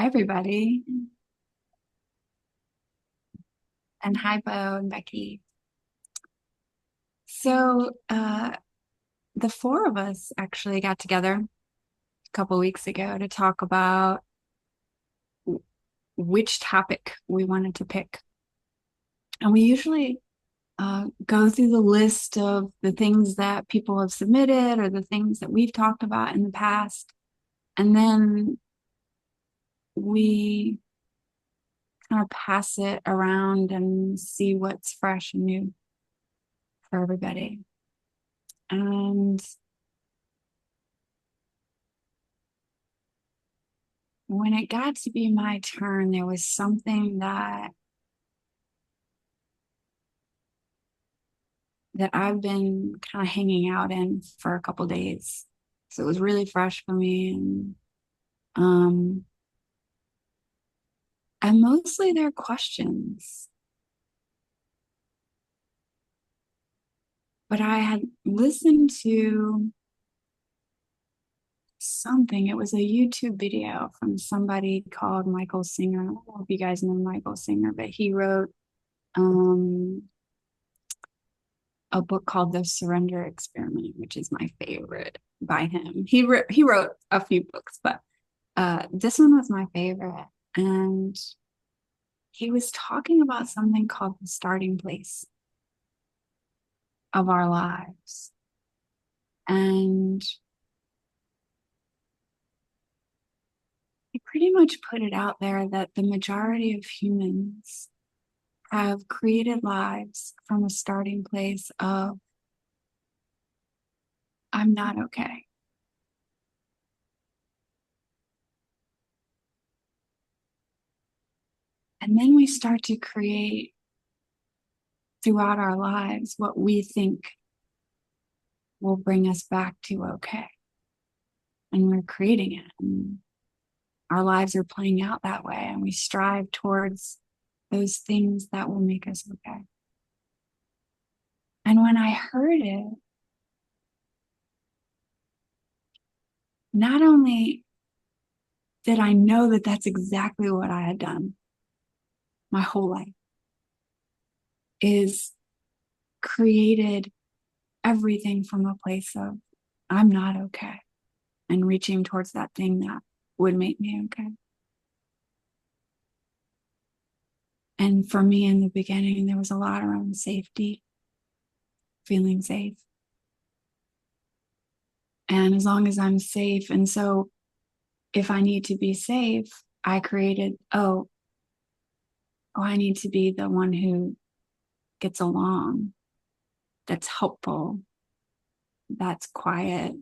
Hi, everybody. And hi, Bo and Becky. The four of us actually got together a couple weeks ago to talk about which topic we wanted to pick. And we usually go through the list of the things that people have submitted or the things that we've talked about in the past. And then we kind of pass it around and see what's fresh and new for everybody. And when it got to be my turn, there was something that I've been kind of hanging out in for a couple days. So it was really fresh for me. Um, and mostly they're questions. But I had listened to something. It was a YouTube video from somebody called Michael Singer. I don't know if you guys know Michael Singer, but he wrote um a book called The Surrender Experiment, which is my favorite by him. He wrote a few books, but this one was my favorite. And he was talking about something called the starting place of our lives. And he pretty much put it out there that the majority of humans have created lives from a starting place of, I'm not okay. And then we start to create throughout our lives what we think will bring us back to okay. And we're creating it. And our lives are playing out that way. And we strive towards those things that will make us okay. And when I heard it, not only did I know that that's exactly what I had done my whole life, is created everything from a place of I'm not okay and reaching towards that thing that would make me okay. And for me in the beginning, there was a lot around safety, feeling safe. And as long as I'm safe, and so if I need to be safe, I created, I need to be the one who gets along, that's helpful, that's quiet,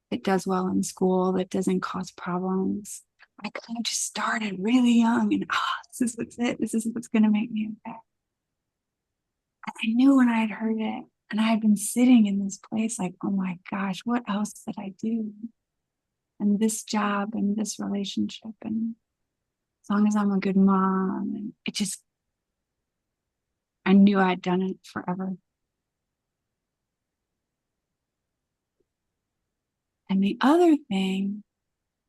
that does well in school, that doesn't cause problems. I kind of just started really young and this is what's it. This is what's going to make me okay. I knew when I had heard it and I had been sitting in this place like, oh my gosh, what else did I do? And this job and this relationship. And as long as I'm a good mom, and it just, I knew I'd done it forever. And the other thing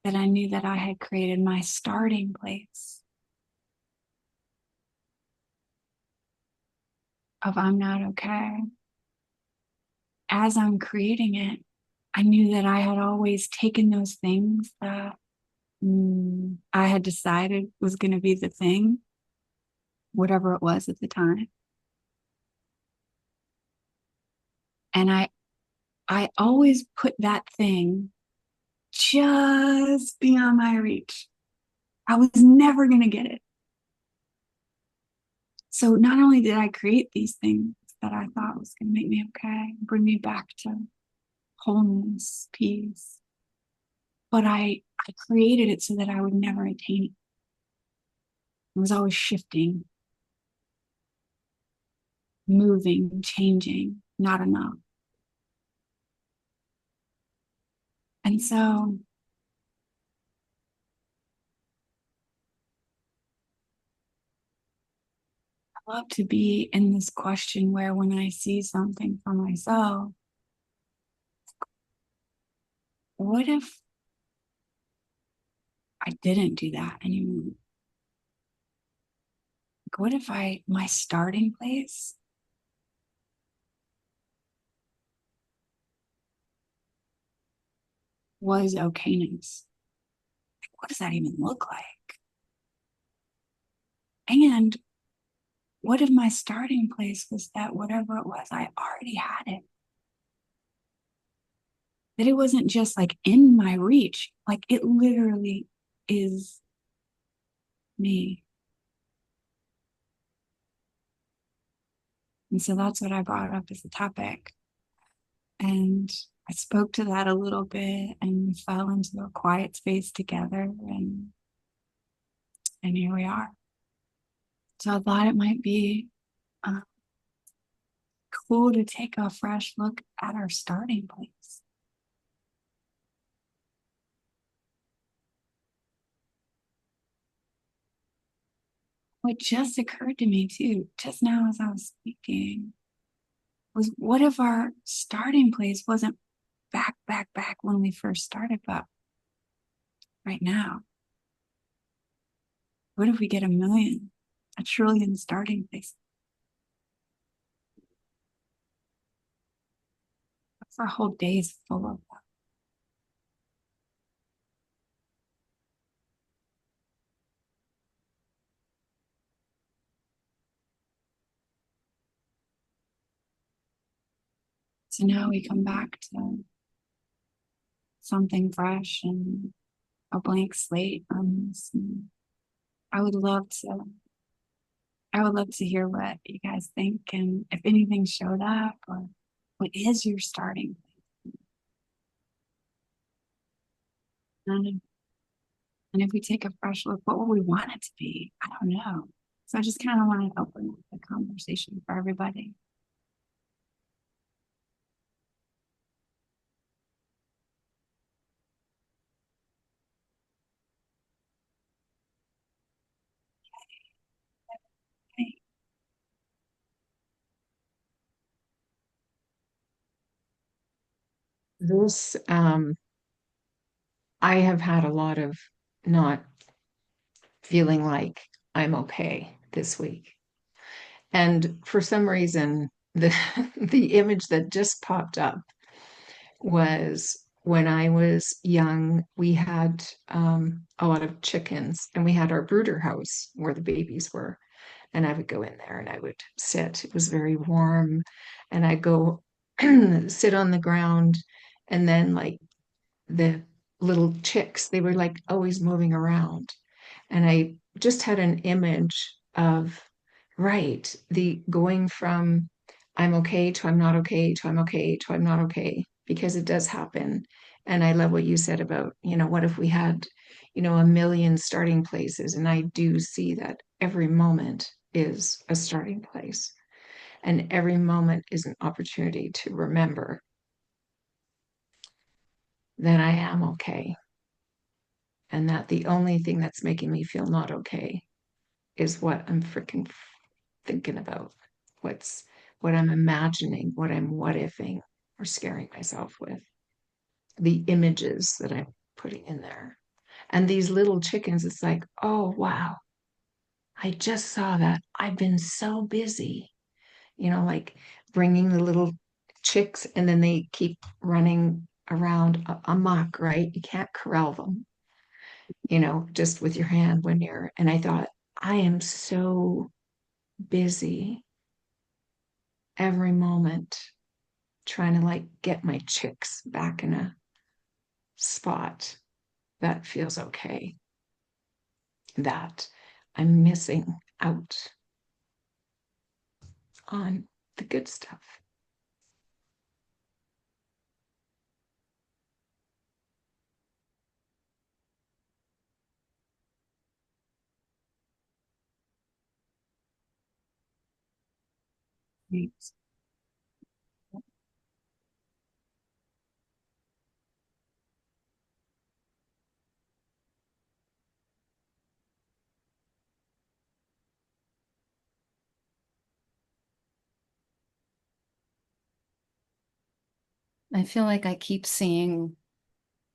that I knew that I had created my starting place of I'm not okay. As I'm creating it, I knew that I had always taken those things that I had decided was going to be the thing, whatever it was at the time. And I always put that thing just beyond my reach. I was never going to get it. So not only did I create these things that I thought was going to make me okay, bring me back to wholeness, peace, but I created it so that I would never attain it. It was always shifting, moving, changing, not enough. And so I love to be in this question where when I see something for myself, what if I didn't do that anymore? Like, what if my starting place was okayness? Like, what does that even look like? And what if my starting place was that whatever it was, I already had it? That it wasn't just like in my reach, like it literally is me. And so that's what I brought up as a topic. And I spoke to that a little bit and we fell into a quiet space together and here we are. So I thought it might be uh, cool to take a fresh look at our starting place. What just occurred to me too, just now as I was speaking, was what if our starting place wasn't back when we first started, but right now? What if we get a million, a trillion starting place? What's our whole days full of that? So now we come back to something fresh and a blank slate on this. And I would love to, I would love to hear what you guys think and if anything showed up or what is your starting point? And if we take a fresh look, what would we want it to be? I don't know. So I just kind of want to open up the conversation for everybody. Hey, This, I have had a lot of not feeling like I'm okay this week. And for some reason, the the image that just popped up was when I was young, we had a lot of chickens and we had our brooder house where the babies were. And I would go in there and I would sit. It was very warm. And I'd go sit on the ground and then like the little chicks, they were like always moving around. And I just had an image of, right, the going from I'm okay to I'm not okay to I'm okay to I'm not okay, because it does happen. And I love what you said about, what if we had, a million starting places? And I do see that every moment is a starting place, and every moment is an opportunity to remember that I am okay, and that the only thing that's making me feel not okay is what I'm freaking thinking about, what's what I'm imagining, what I'm what ifing or scaring myself with, the images that I'm putting in there. And these little chickens, it's like, oh wow, I just saw that. I've been so busy, like bringing the little chicks, and then they keep running around amok, right? You can't corral them, just with your hand when you're. And I thought, I am so busy every moment trying to like get my chicks back in a spot that feels okay, that I'm missing out on the good stuff. thanks. I feel like I keep seeing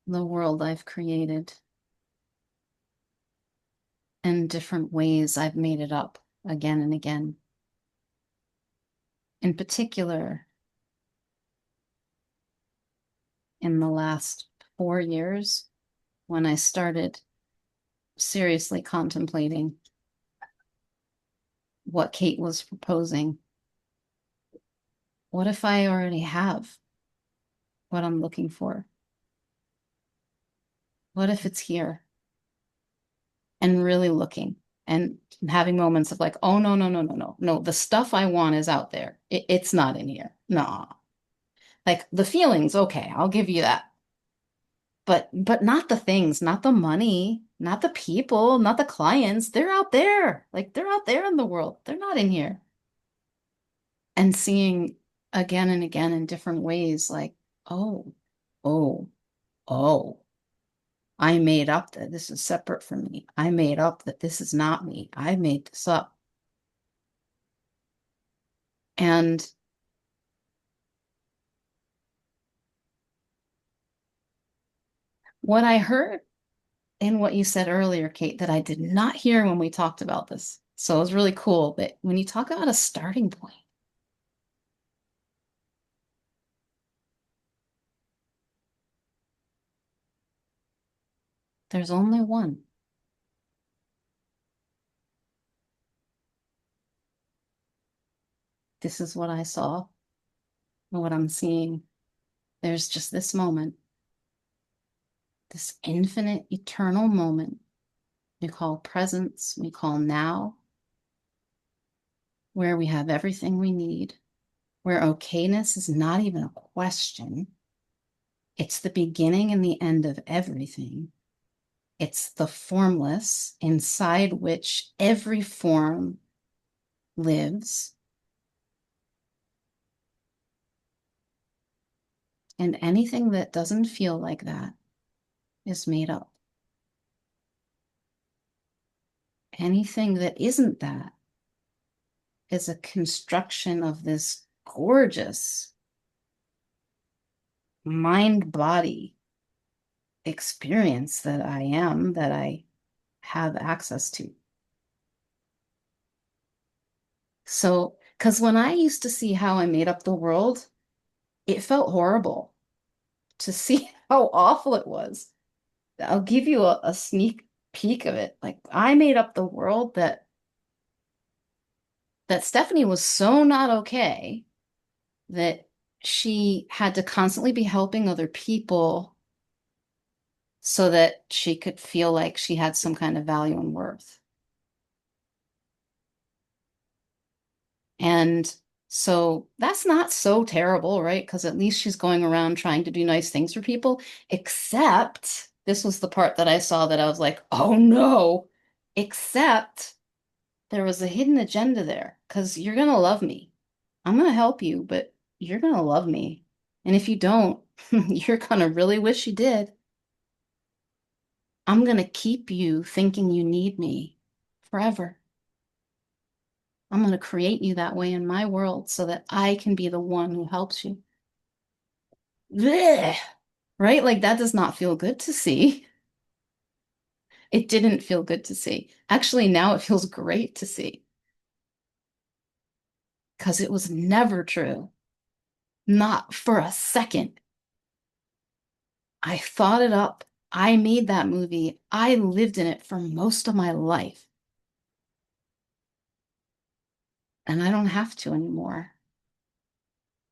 the world I've created. in different ways I've made it up again and again. In particular, in the last 4 years, when I started seriously contemplating what Kate was proposing. What if I already have what I'm looking for? What if it's here? And really looking and having moments of like, oh, no, no, no, no, no, no, the stuff I want is out there. It's not in here. No. Like the feelings, okay, I'll give you that. But not the things, not the money, not the people, not the clients. They're out there. Like they're out there in the world. They're not in here. And seeing again and again in different ways, like, oh, oh, oh, I made up that this is separate from me. I made up that this is not me. I made this up. And what I heard in what you said earlier, Kate, that I did not hear when we talked about this. So it was really cool that when you talk about a starting point, there's only one. This is what I saw and what I'm seeing. There's just this moment, this infinite, eternal moment we call presence, we call now, where we have everything we need, where okayness is not even a question. It's the beginning and the end of everything. It's the formless inside which every form lives. And anything that doesn't feel like that is made up. Anything that isn't that is a construction of this gorgeous mind body experience that I am, that I have access to. So, because when I used to see how I made up the world, it felt horrible to see how awful it was. I'll give you a sneak peek of it. Like I made up the world that Stephanie was so not okay that she had to constantly be helping other people so that she could feel like she had some kind of value and worth. And so that's not so terrible, right? Because at least she's going around trying to do nice things for people, except this was the part that I saw that I was like, oh no, except there was a hidden agenda there because you're going to love me. I'm going to help you, but you're going to love me. And if you don't, you're going to really wish you did. I'm going to keep you thinking you need me forever. I'm going to create you that way in my world so that I can be the one who helps you. Blech, right? Like that does not feel good to see. It didn't feel good to see. Actually, now it feels great to see because it was never true. Not for a second. I thought it up. I made that movie. I lived in it for most of my life. And I don't have to anymore.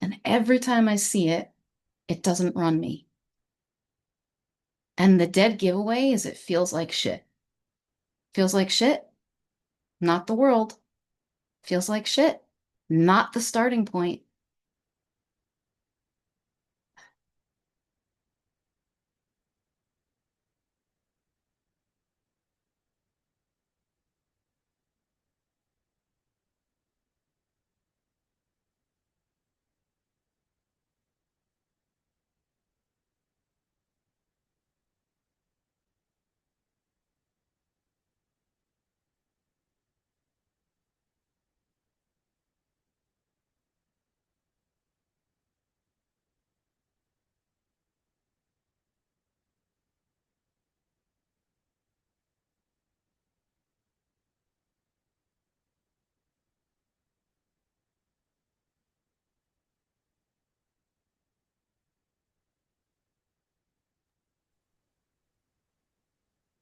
And every time I see it, it doesn't run me. And the dead giveaway is it feels like shit. Feels like shit, not the world. Feels like shit, not the starting point.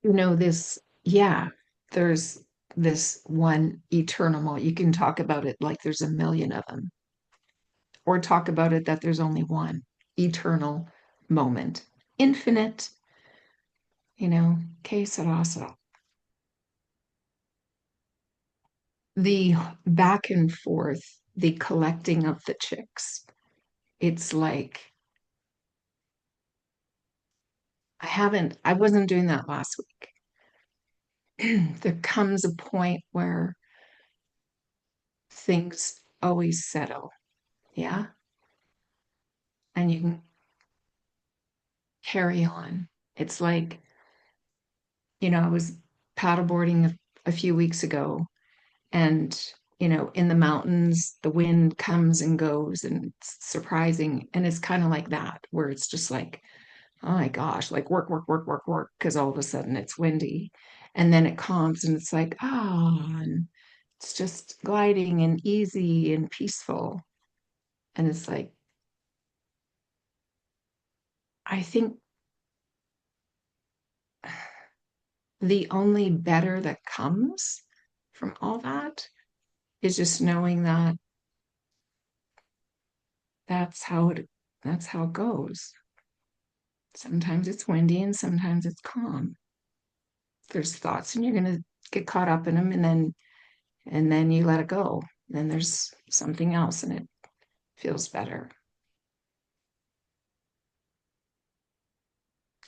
this, yeah, there's this one eternal moment. You can talk about it like there's a million of them, or talk about it that there's only one eternal moment, infinite, que sera, sera. The back and forth, the collecting of the chicks, it's like, I wasn't doing that last week. There comes a point where things always settle. Yeah. And you can carry on. It's like, I was paddleboarding a few weeks ago, and, in the mountains, the wind comes and goes, and it's surprising. And it's kind of like that, where it's just like, oh my gosh, like work, work, work, work, work, because all of a sudden it's windy. And then it calms and it's like, and it's just gliding and easy and peaceful. And it's like, I think the only better that comes from all that is just knowing that that's how it goes. Sometimes it's windy and sometimes it's calm. There's thoughts and you're going to get caught up in them, and then you let it go. Then there's something else and it feels better.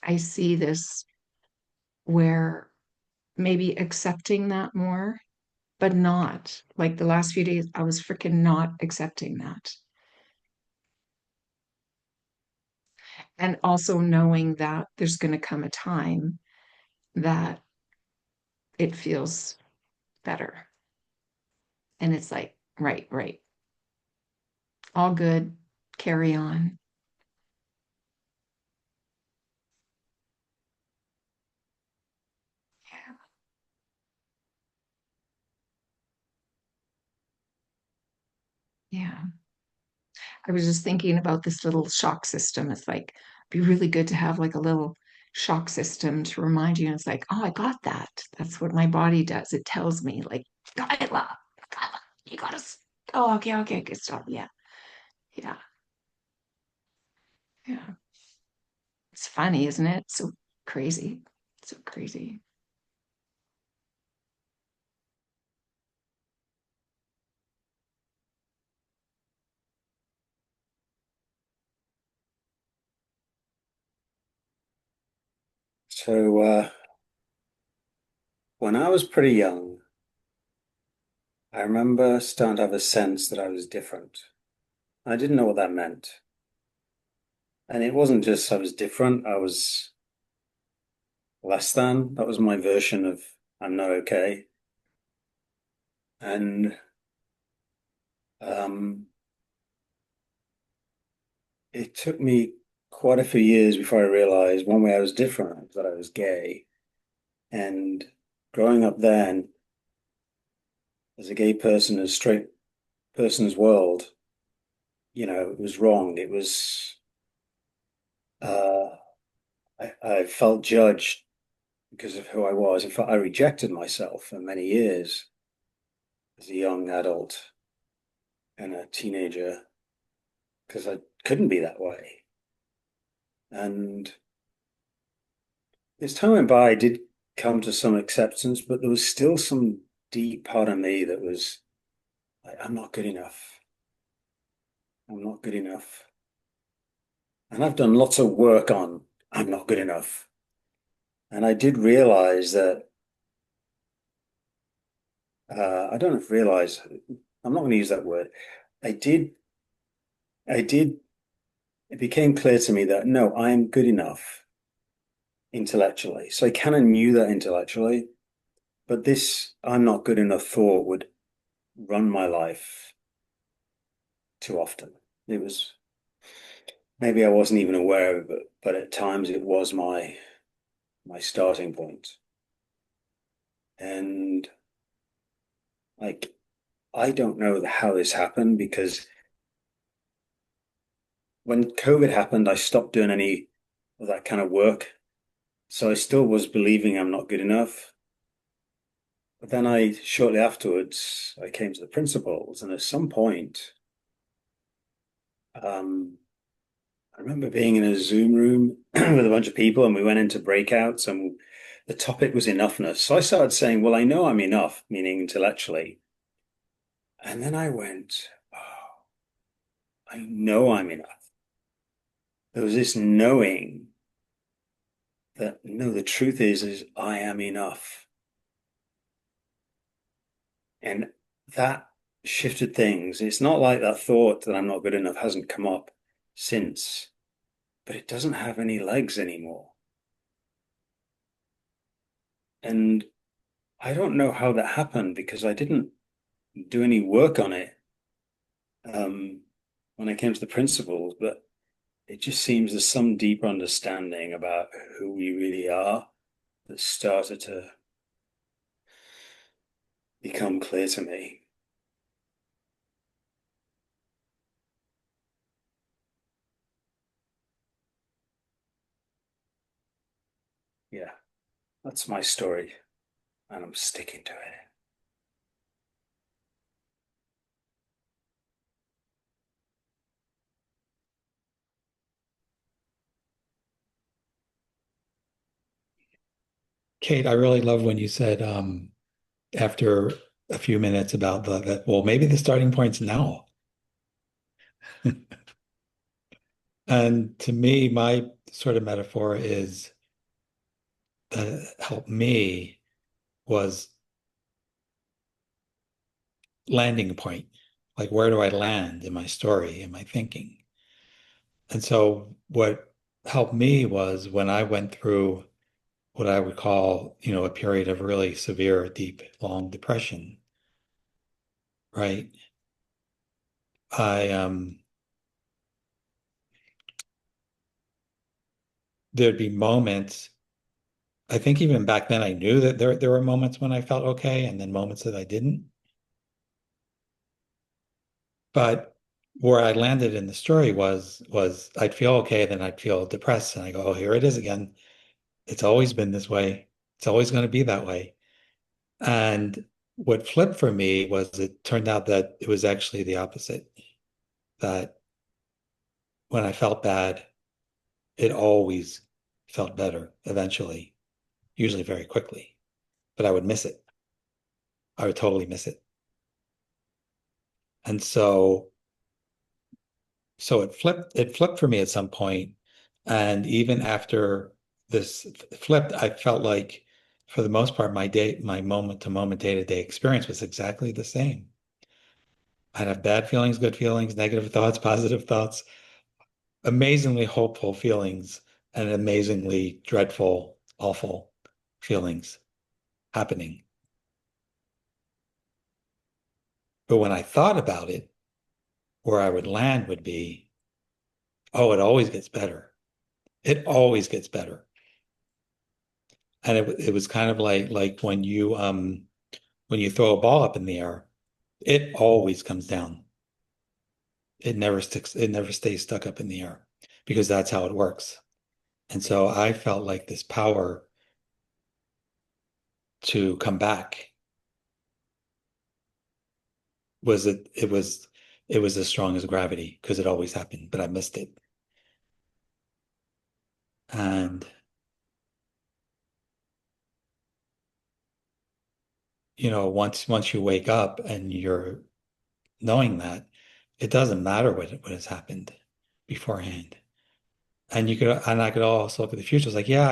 I see this where maybe accepting that more, but not like the last few days, I was freaking not accepting that. And also knowing that there's going to come a time that it feels better. And it's like, right, right. All good. Carry on. Yeah. Yeah. I was just thinking about this little shock system. It's like, be really good to have like a little shock system to remind you. And it's like, oh, I got that. That's what my body does. It tells me, like, Kyla, Kyla, you gotta, oh, okay, okay, good stop. Yeah, yeah, yeah. It's funny, isn't it? So crazy. So crazy. So, when I was pretty young, I remember starting to have a sense that I was different. I didn't know what that meant. And it wasn't just I was different, I was less than. That was my version of I'm not okay. And um, it took me quite a few years before I realized one way I was different, that I was gay. And growing up then, as a gay person, as a straight person's world, it was wrong. It was, uh, I felt judged because of who I was. In fact, I rejected myself for many years as a young adult and a teenager because I couldn't be that way. And as time went by, I did come to some acceptance, but there was still some deep part of me that was like, I'm not good enough. I'm not good enough. And I've done lots of work on I'm not good enough. And I did realize that I don't know if realize, I'm not going to use that word. I did, I did, it became clear to me that no, I am good enough intellectually. So I kind of knew that intellectually, but this I'm not good enough thought would run my life too often. It was maybe I wasn't even aware of it, but at times it was my starting point. And like I don't know how this happened because when COVID happened, I stopped doing any of that kind of work. So I still was believing I'm not good enough. But then shortly afterwards, I came to the principles, and at some point, um, I remember being in a Zoom room with a bunch of people, and we went into breakouts, and the topic was enoughness. So I started saying, well, I know I'm enough, meaning intellectually. And then I went, oh, I know I'm enough. There was this knowing that, no, the truth is I am enough. And that shifted things. It's not like that thought that I'm not good enough hasn't come up since, but it doesn't have any legs anymore. And I don't know how that happened because I didn't do any work on it when I came to the principles, but it just seems there's some deeper understanding about who we really are that started to become clear to me. Yeah, that's my story, and I'm sticking to it. Kate, I really love when you said after a few minutes about that, well, maybe the starting point's now. And to me, my sort of metaphor is that helped me was landing point. Like, where do I land in my story, in my thinking? And so what helped me was when I went through what I would call, a period of really severe, deep, long depression, right? I there'd be moments. I think even back then I knew that there were moments when I felt okay and then moments that I didn't. But where I landed in the story was I'd feel okay, then I'd feel depressed, and I go, oh, here it is again. It's always been this way. It's always going to be that way. And what flipped for me was it turned out that it was actually the opposite. That when I felt bad, it always felt better eventually, usually very quickly. But I would miss it. I would totally miss it. And so it flipped for me at some point. And even after this flipped, I felt like for the most part, my moment to moment, day-to-day experience was exactly the same. I'd have bad feelings, good feelings, negative thoughts, positive thoughts, amazingly hopeful feelings, and amazingly dreadful, awful feelings happening. But when I thought about it, where I would land would be, oh, it always gets better. It always gets better. And it was kind of like when you throw a ball up in the air, it always comes down. It never stays stuck up in the air because that's how it works. And so I felt like this power to come back it was as strong as gravity because it always happened, but I missed it. And once you wake up and you're knowing that, it doesn't matter what has happened beforehand. And I could also look at the future. It's like, yeah,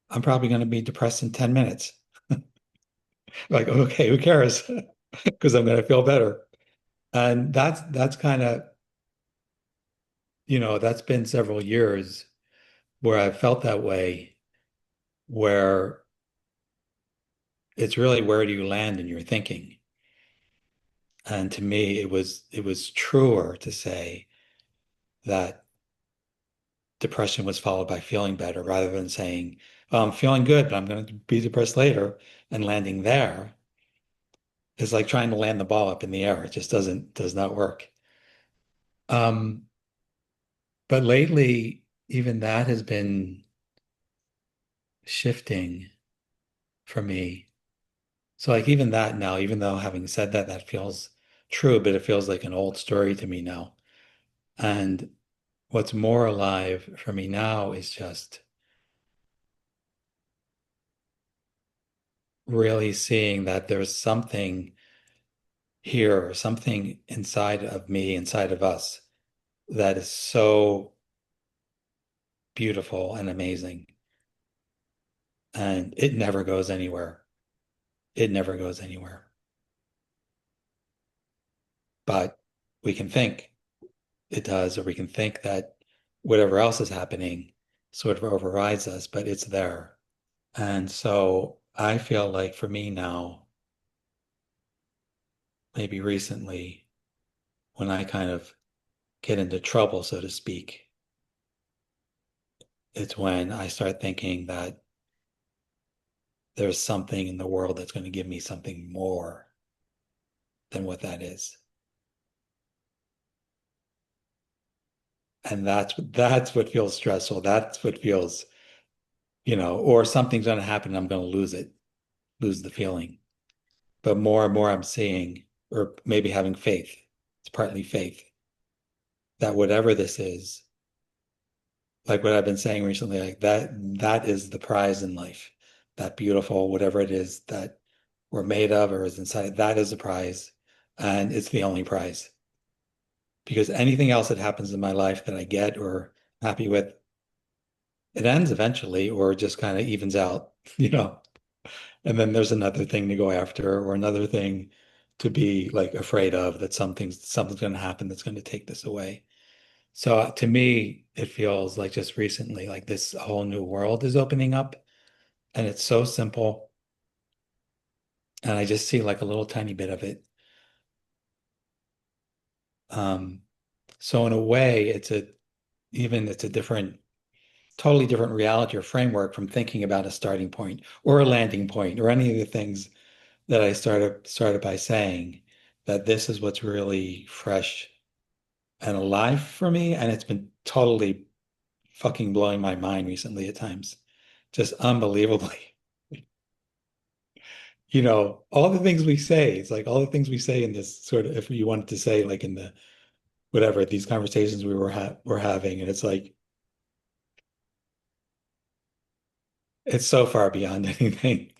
I'm probably going to be depressed in 10 minutes. Like, okay, who cares? Because I'm going to feel better. And that's kind of, that's been several years where I've felt that way, where it's really where do you land in your thinking? And to me, it was truer to say that depression was followed by feeling better rather than saying, oh, I'm feeling good, but I'm going to be depressed later, and landing there is like trying to land the ball up in the air. It just does not work. But lately, even that has been shifting for me. So like even that now, even though having said that, that feels true, but it feels like an old story to me now. And what's more alive for me now is just really seeing that there's something here or something inside of me, inside of us, that is so beautiful and amazing. And it never goes anywhere. It never goes anywhere. But we can think it does, or we can think that whatever else is happening sort of overrides us, but it's there. And so I feel like for me now, maybe recently, when I kind of get into trouble, so to speak, it's when I start thinking that there's something in the world that's going to give me something more than what that is. And that's what feels stressful. That's what feels, or something's going to happen and I'm going to lose it, lose the feeling. But more and more I'm seeing, or maybe having faith, it's partly faith, that whatever this is, like what I've been saying recently, like that is the prize in life. That beautiful, whatever it is that we're made of or is inside, that is the prize. And it's the only prize. Because anything else that happens in my life that I get or happy with, it ends eventually or just kind of evens out, you know. And then there's another thing to go after or another thing to be like afraid of that something's going to happen that's going to take this away. So to me, it feels like just recently, like this whole new world is opening up and it's so simple. And I just see like a little tiny bit of it. Um, so in a way, it's a totally different reality or framework from thinking about a starting point or a landing point or any of the things that I started by saying that this is what's really fresh and alive for me. And it's been totally fucking blowing my mind recently at times. Just unbelievably. All the things we say, it's like all the things we say in this sort of, if you wanted to say like in the whatever, these conversations we're having, and it's like it's so far beyond anything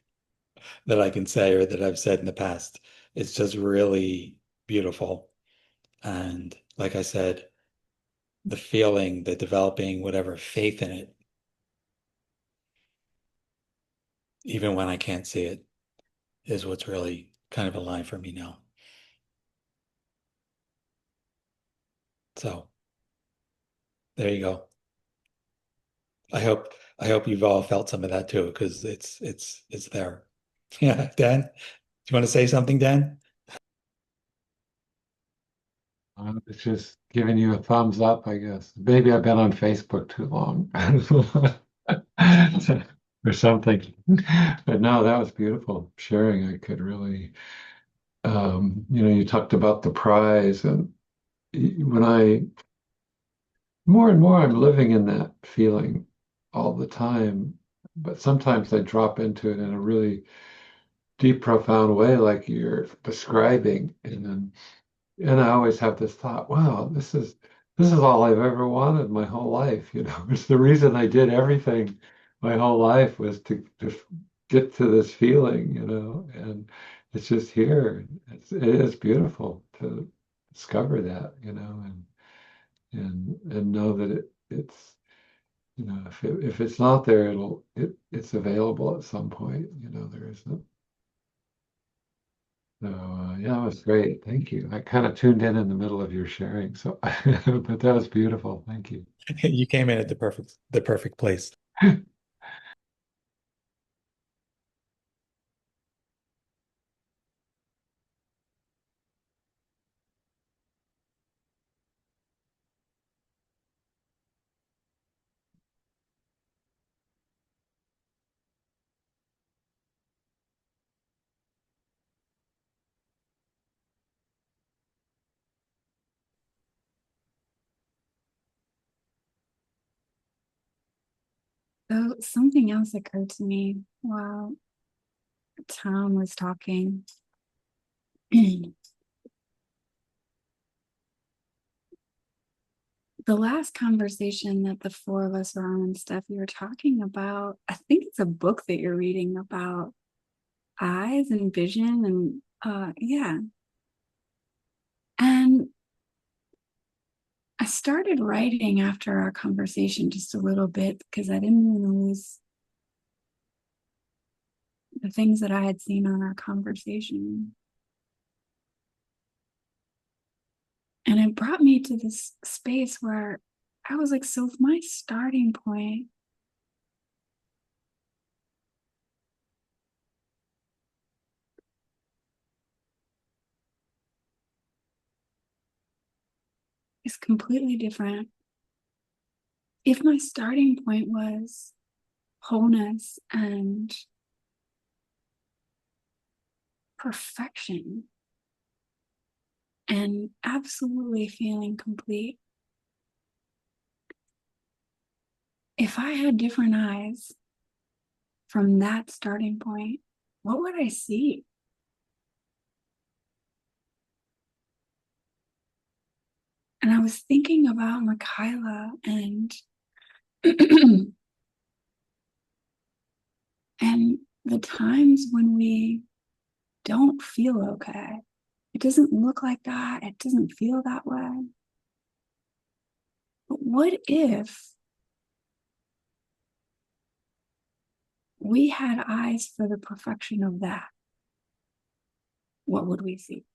that I can say or that I've said in the past. It's just really beautiful. And like I said, the feeling, the developing whatever faith in it, even when I can't see it, is what's really kind of alive for me now. So there you go. I hope I hope you've all felt some of that too, because it's there. Yeah, Dan, do you want to say something, Dan? It's just giving you a thumbs up, I guess. Maybe I've been on Facebook too long or something. But no, that was beautiful sharing. I could really, you talked about the prize, and when more and more, I'm living in that feeling all the time. But sometimes I drop into it in a really deep, profound way, like you're describing, and I always have this thought, wow, this is all I've ever wanted my whole life. It's the reason I did everything my whole life was to get to this feeling, and it's just here. It is beautiful to discover that, and know that it's, if it's not there, it's available at some point, there isn't. So yeah, it was great. Thank you. I kind of tuned in the middle of your sharing, so but that was beautiful. Thank you. You came in at the perfect place. So something else occurred to me while Tom was talking. The last conversation that the four of us were on and stuff, you were talking about, I think it's a book that you're reading about eyes and vision and yeah. And I started writing after our conversation just a little bit because I didn't want to lose the things that I had seen on our conversation. And it brought me to this space where I was like, so if my starting point is completely different, if my starting point was wholeness and perfection and absolutely feeling complete, if I had different eyes from that starting point, what would I see? And I was thinking about Michaela and and the times when we don't feel okay. It doesn't look like that. It doesn't feel that way. But what if we had eyes for the perfection of that? What would we see?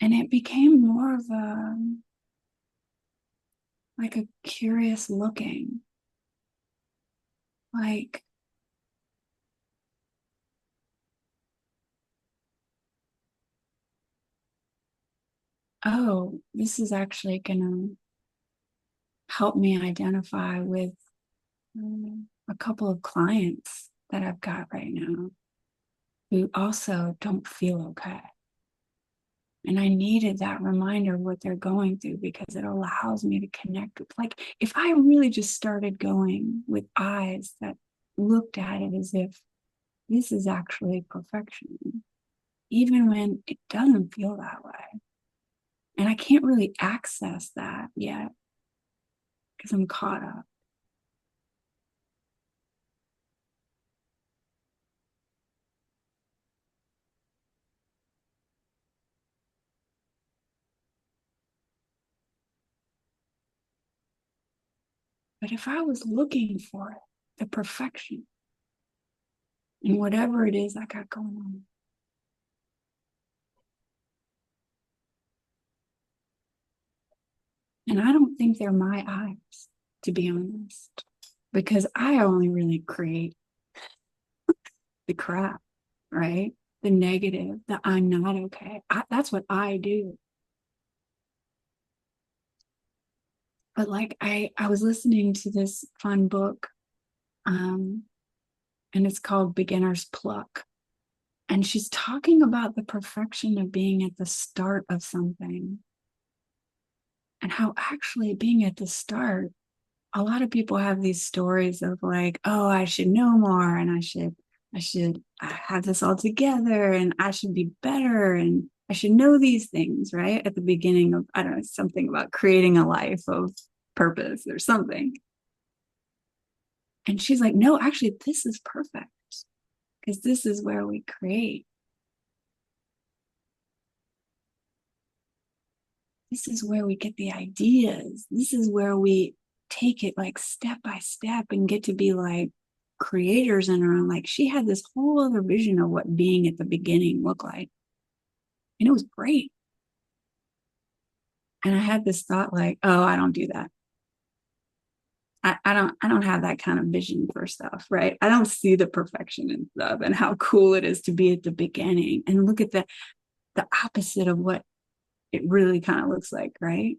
And it became more of a like a curious looking, like, oh, this is actually gonna help me identify with a couple of clients that I've got right now who also don't feel okay. And I needed that reminder of what they're going through because it allows me to connect with, like, if I really just started going with eyes that looked at it as if this is actually perfection, even when it doesn't feel that way. And I can't really access that yet because I'm caught up. But if I was looking for it, the perfection in whatever it is I got going on, and I don't think they're my eyes, to be honest, because I only really create the crap, right? The negative, the I'm not okay. That's what I do. But like I was listening to this fun book, and it's called Beginner's Pluck. And she's talking about the perfection of being at the start of something. And how actually being at the start, a lot of people have these stories of like, oh, I should know more and I have this all together and I should be better and I should know these things, right? At the beginning of, I don't know, something about creating a life of purpose or something. And she's like, no, actually, this is perfect because this is where we create. This is where we get the ideas. This is where we take it like step by step and get to be like creators in our own. Like she had this whole other vision of what being at the beginning looked like. And it was great. And I had this thought like, oh, I don't do that. I don't have that kind of vision for stuff, right? I don't see the perfection in stuff and how cool it is to be at the beginning and look at the opposite of what it really kind of looks like, right?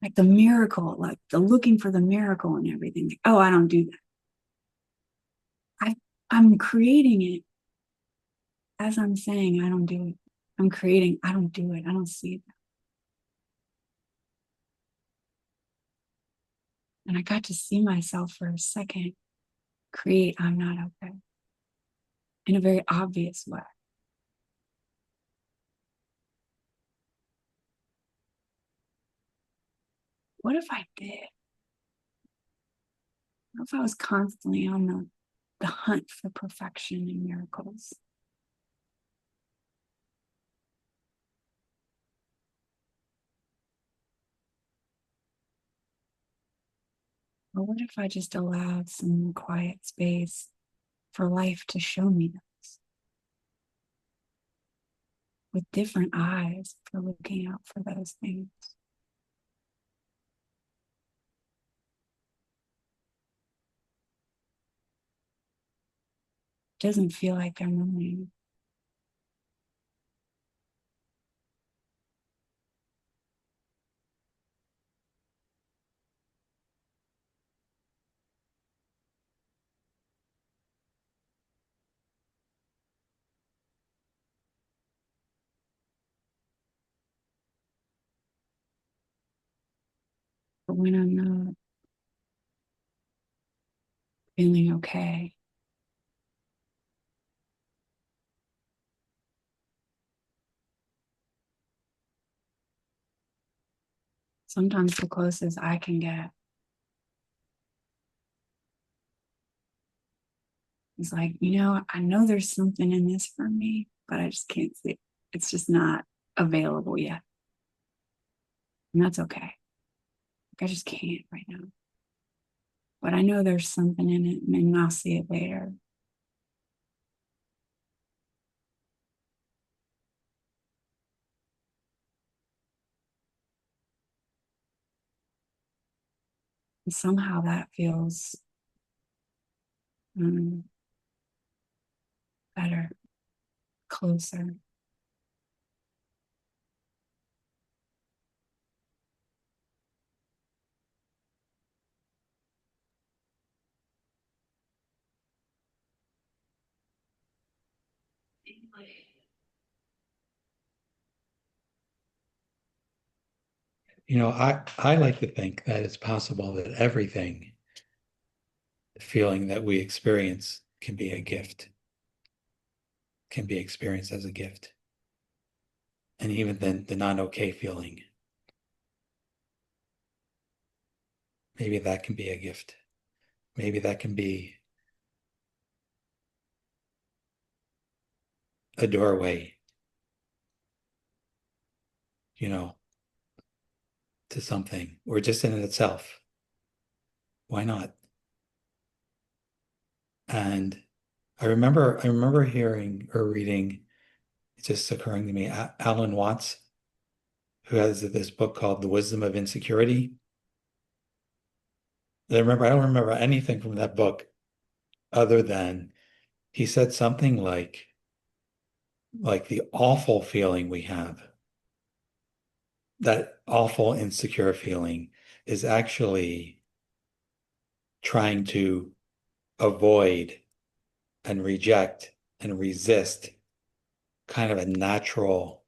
Like the miracle, like the looking for the miracle and everything. Like, oh, I don't do that. I'm creating it as I'm saying I don't do it. I'm creating, I don't do it. I don't see it. And I got to see myself for a second create I'm not okay in a very obvious way. What if I did? What if I was constantly on the hunt for perfection and miracles? Or what if I just allowed some quiet space for life to show me this with different eyes for looking out for those things? It doesn't feel like they're moving. But when I'm not feeling okay, sometimes the closest I can get is like, I know there's something in this for me, but I just can't see it. It's just not available yet. And that's okay. Like, I just can't right now. But I know there's something in it, and I'll see it later. And somehow that feels better, closer. I like to think that it's possible that everything, feeling that we experience can be a gift, can be experienced as a gift. And even then the not okay feeling, maybe that can be a gift. Maybe that can be a doorway, you know, to something, or just in itself. Why not? And I remember hearing or reading, it's just occurring to me, Alan Watts, who has this book called The Wisdom of Insecurity. I don't remember anything from that book other than he said something like the awful feeling we have, that awful insecure feeling is actually trying to avoid and reject and resist kind of a natural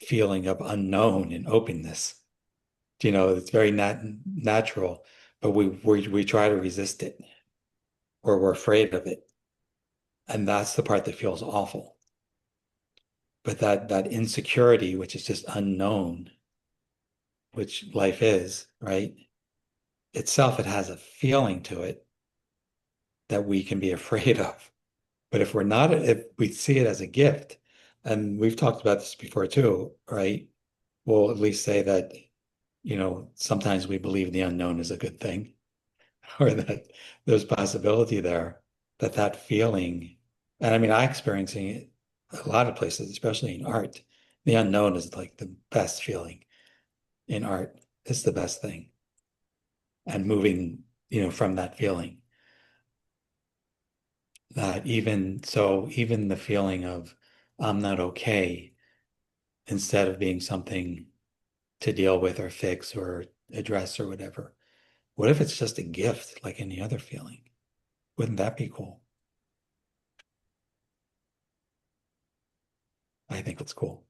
feeling of unknown and openness. It's very natural, but we try to resist it, or we're afraid of it. And that's the part that feels awful. But that insecurity, which is just unknown, which life is, right? Itself, it has a feeling to it that we can be afraid of. But if we see it as a gift, and we've talked about this before too, right? We'll at least say that, sometimes we believe the unknown is a good thing, or that there's possibility there, that feeling. And I mean, I experiencing it a lot of places, especially in art. The unknown is like the best feeling in art. It's the best thing. And moving, from that feeling. That even the feeling of I'm not okay, instead of being something to deal with or fix or address or whatever. What if it's just a gift like any other feeling? Wouldn't that be cool? I think it's cool.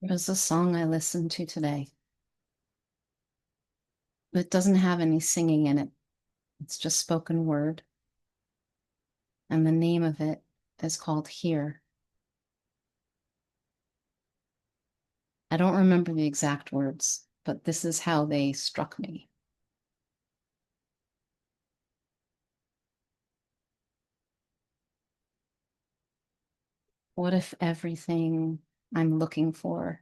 It was a song I listened to today. It doesn't have any singing in it. It's just spoken word. And the name of it is called Here. I don't remember the exact words, but this is how they struck me. What if everything I'm looking for,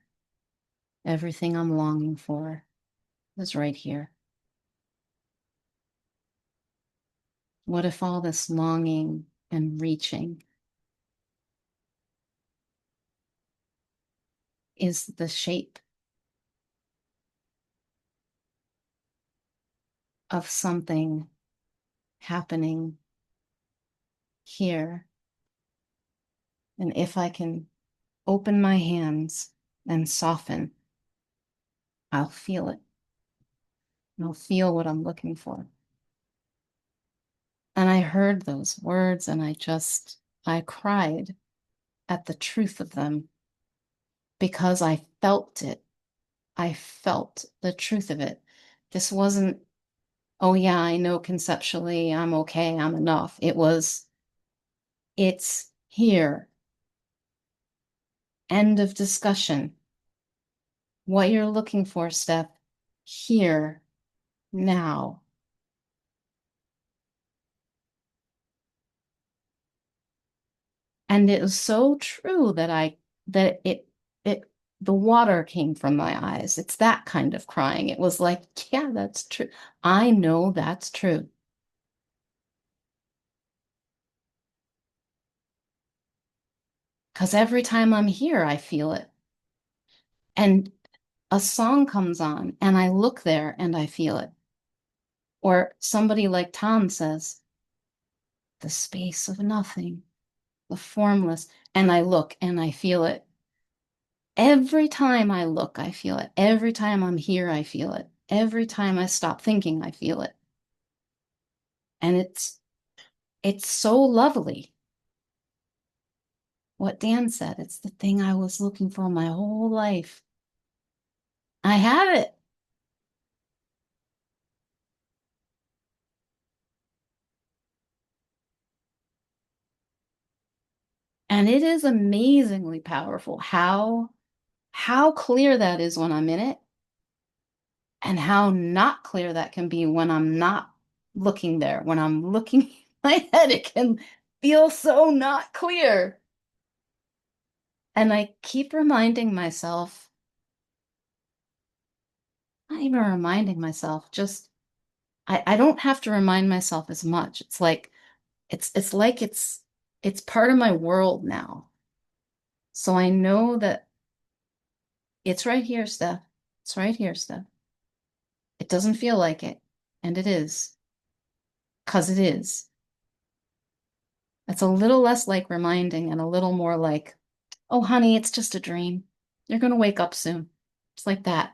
everything I'm longing for, is right here? What if all this longing and reaching is the shape of something happening here? And if I can open my hands and soften, I'll feel it. I'll feel what I'm looking for. And I heard those words and I cried at the truth of them because I felt it. I felt the truth of it. This wasn't, oh yeah, I know conceptually I'm okay, I'm enough. It was, it's here. End of discussion. What you're looking for, Steph, here, now. And it was so true that the water came from my eyes. It's that kind of crying. It was like, yeah, that's true. I know that's true. Because every time I'm here, I feel it. And a song comes on, and I look there and I feel it. Or somebody like Tom says, the space of nothing, the formless, and I look and I feel it. Every time I look, I feel it. Every time I'm here, I feel it. Every time I stop thinking, I feel it. And it's so lovely. What Dan said, it's the thing I was looking for my whole life. I have it. And it is amazingly powerful how clear that is when I'm in it and how not clear that can be when I'm not looking there. When I'm looking in my head, it can feel so not clear. And I keep reminding myself, not even reminding myself, just I don't have to remind myself as much. It's like it's part of my world now. So I know that it's right here, Steph. It's right here, Steph. It doesn't feel like it, and it is. 'Cause it is. It's a little less like reminding and a little more like, oh, honey, it's just a dream. You're gonna wake up soon. It's like that.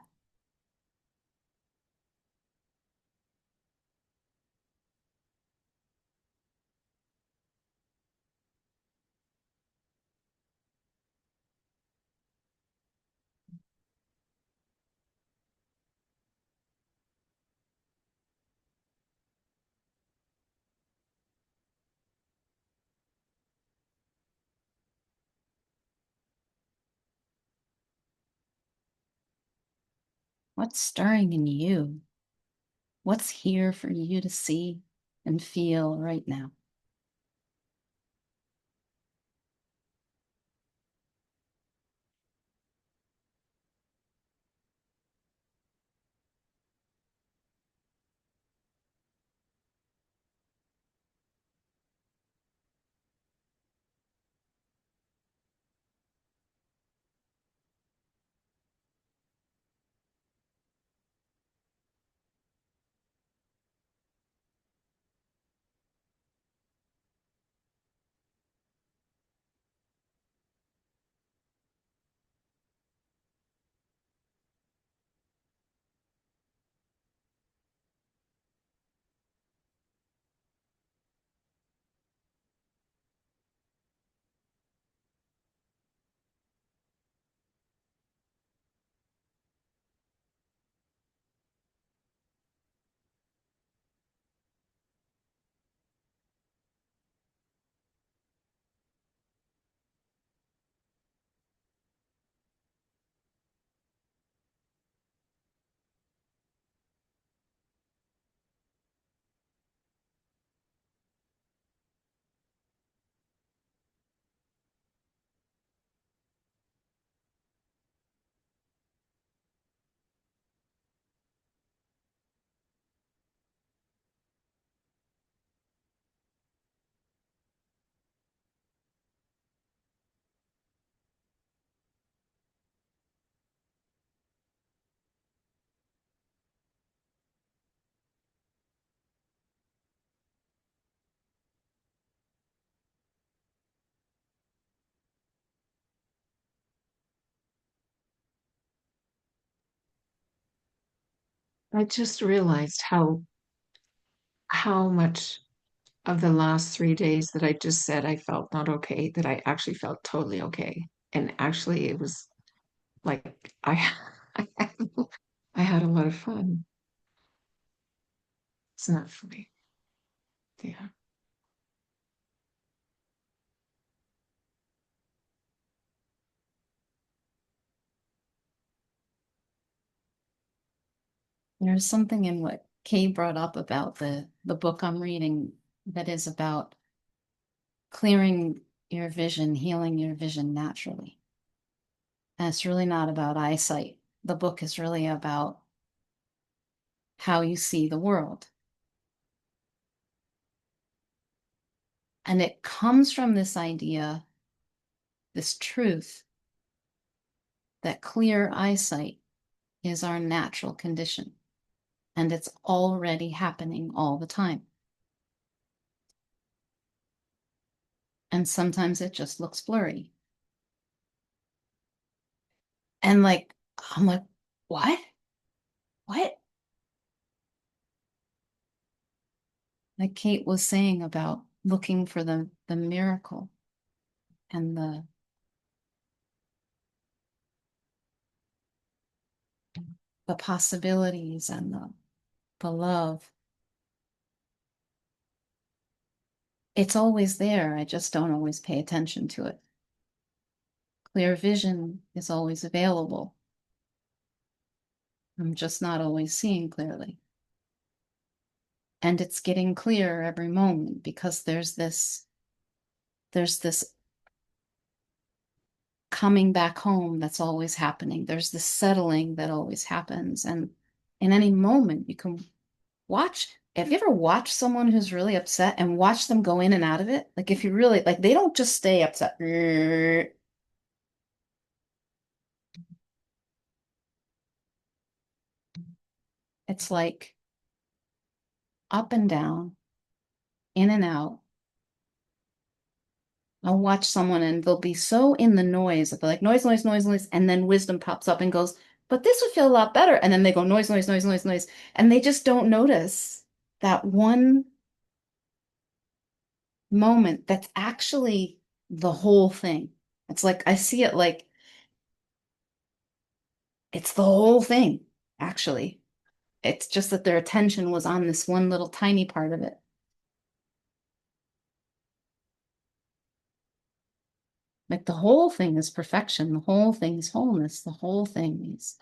What's stirring in you? What's here for you to see and feel right now? I just realized how much of the last 3 days that I just said I felt not okay, that I actually felt totally okay. And actually it was like I had a lot of fun. Isn't that funny? Yeah. There's something in what Kay brought up about the book I'm reading that is about clearing your vision, healing your vision naturally. And it's really not about eyesight. The book is really about how you see the world. And it comes from this idea, this truth, that clear eyesight is our natural condition. And it's already happening all the time. And sometimes it just looks blurry. And like, I'm like, what? What? Like Kate was saying about looking for the miracle and the possibilities and the love. It's always there. I just don't always pay attention to it. Clear vision is always available. I'm just not always seeing clearly. And it's getting clearer every moment because there's this coming back home that's always happening. There's this settling that always happens. And in any moment, you can watch. Have you ever watched someone who's really upset and watch them go in and out of it? Like, if you really, like, they don't just stay upset. It's like up and down, in and out. I'll watch someone and they'll be so in the noise that they're like noise, noise, noise, noise, and then wisdom pops up and goes, but this would feel a lot better. And then they go noise, noise, noise, noise, noise, and they just don't notice that one moment that's actually the whole thing. It's like I see it like it's the whole thing, actually. It's just that their attention was on this one little tiny part of it. Like the whole thing is perfection, the whole thing is wholeness, the whole thing is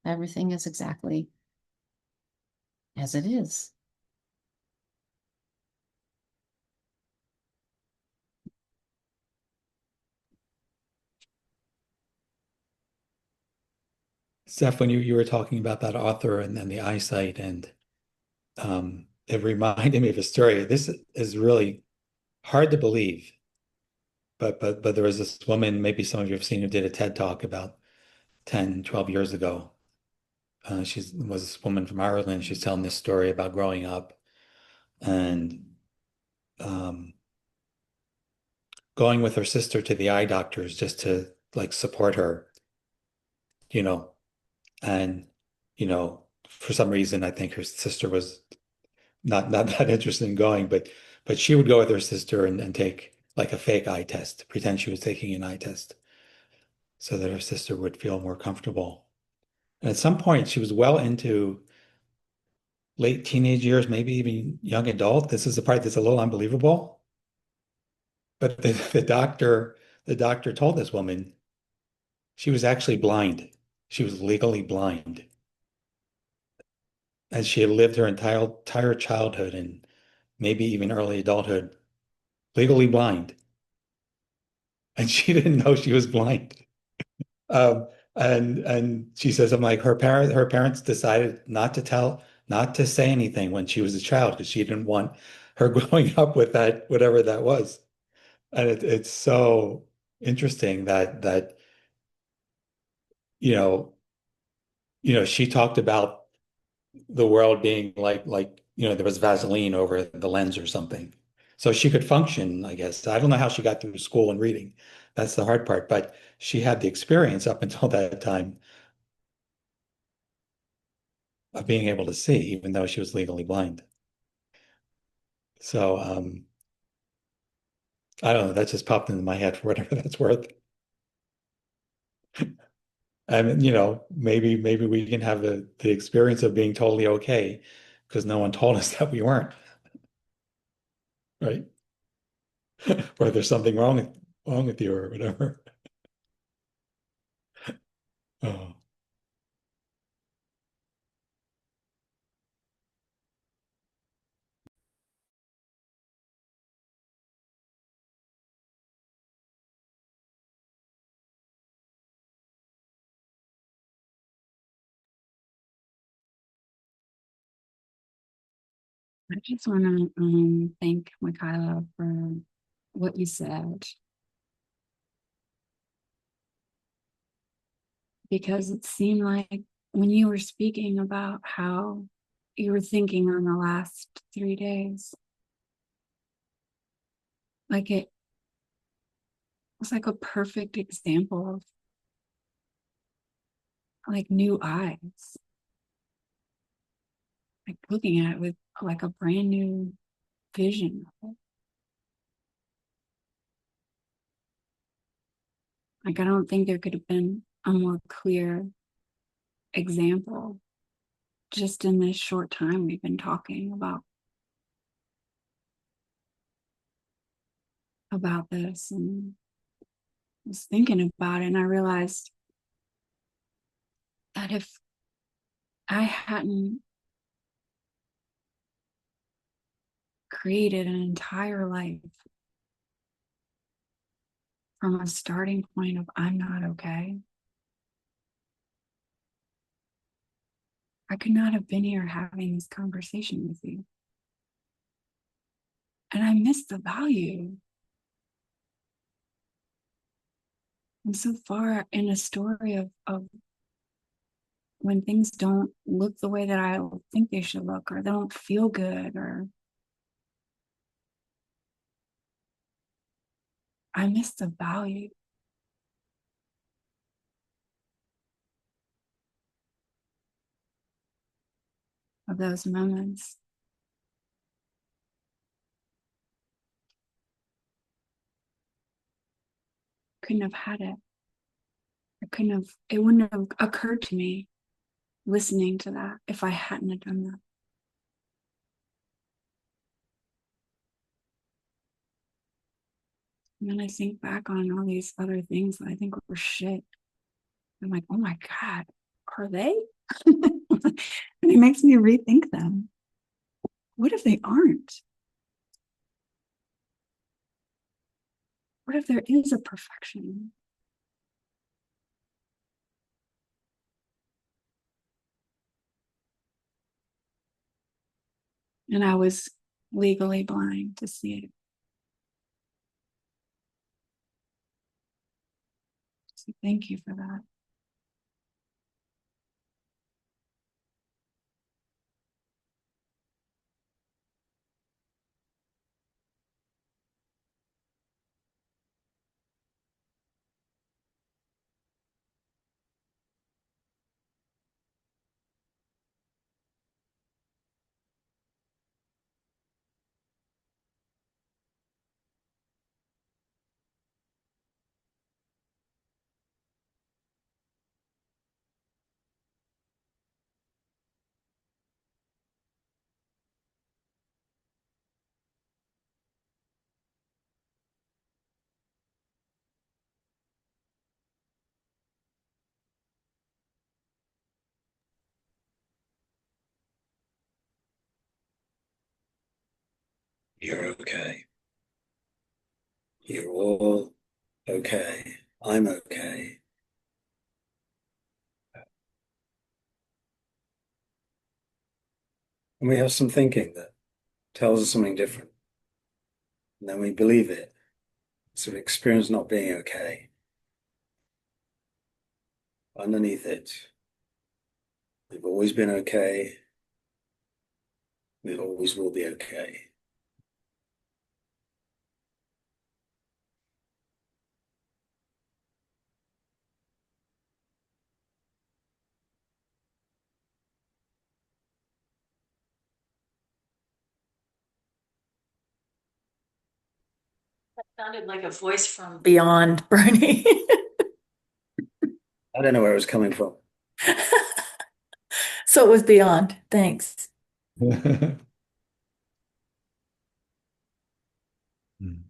everything is exactly as it is. Steph, when you were talking about that author and the eyesight, and it reminded me of a story. This is really hard to believe, but there was this woman, maybe some of you have seen, who did a TED Talk about 10, 12 years ago. She was this woman from Ireland. She's telling this story about growing up and um, going with her sister to the eye doctors just to like support her, you know, and for some reason, I think her sister was not that interested in going, but she would go with her sister and take like a fake eye test, pretend she was taking an eye test so that her sister would feel more comfortable. And at some point, she was well into late teenage years, maybe even young adult. This is the part that's a little unbelievable. But the doctor told this woman she was actually blind. She was legally blind. And she had lived her entire childhood and maybe even early adulthood legally blind. And she didn't know she was blind. Um, and she says, I'm like, her parents decided not to say anything when she was a child because she didn't want her growing up with that, whatever that was. And it's so interesting that you know, she talked about the world being like there was Vaseline over the lens or something. So she could function, I guess. I don't know how she got through school and reading. That's the hard part, but she had the experience up until that time. of being able to see, even though she was legally blind. So I don't know, that just popped into my head for whatever that's worth. I mean, maybe we can have the experience of being totally okay because no one told us that we weren't, right? Or there's something wrong with you or whatever. Oh, I just want to thank Michaela for what you said, because it seemed like when you were speaking about how you were thinking on the last 3 days, like it was like a perfect example of like new eyes, like looking at it with like a brand new vision of it. Like I don't think there could have been a more clear example just in this short time we've been talking about this, and was thinking about it, and I realized that if I hadn't created an entire life from a starting point of I'm not okay, I could not have been here having this conversation with you. And I missed the value. I'm so far in a story of when things don't look the way that I think they should look, or they don't feel good, or I miss the value of those moments. Couldn't have had it. It wouldn't have occurred to me listening to that if I hadn't have done that. And then I think back on all these other things that I think were shit. I'm like, oh my God, are they? And it makes me rethink them. What if they aren't? What if there is a perfection? And I was legally blind to see it. So thank you for that. You're okay. You're all okay. I'm okay. And we have some thinking that tells us something different. And then we believe it. So we experience not being okay. Underneath it, we've always been okay. We always will be okay. Sounded like a voice from beyond, Bernie. I don't know where it was coming from. So it was beyond. Thanks. Hmm.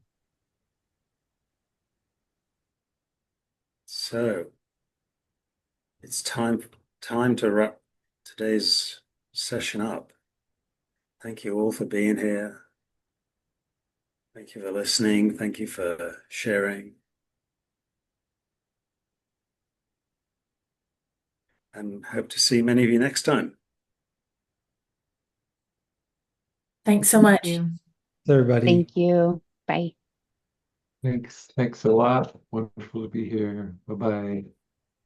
So it's time to wrap today's session up. Thank you all for being here. Thank you for listening. Thank you for sharing. And hope to see many of you next time. Thanks so much. you. Everybody. Thank you. Bye. Thanks a lot. Wonderful to be here. Bye-bye.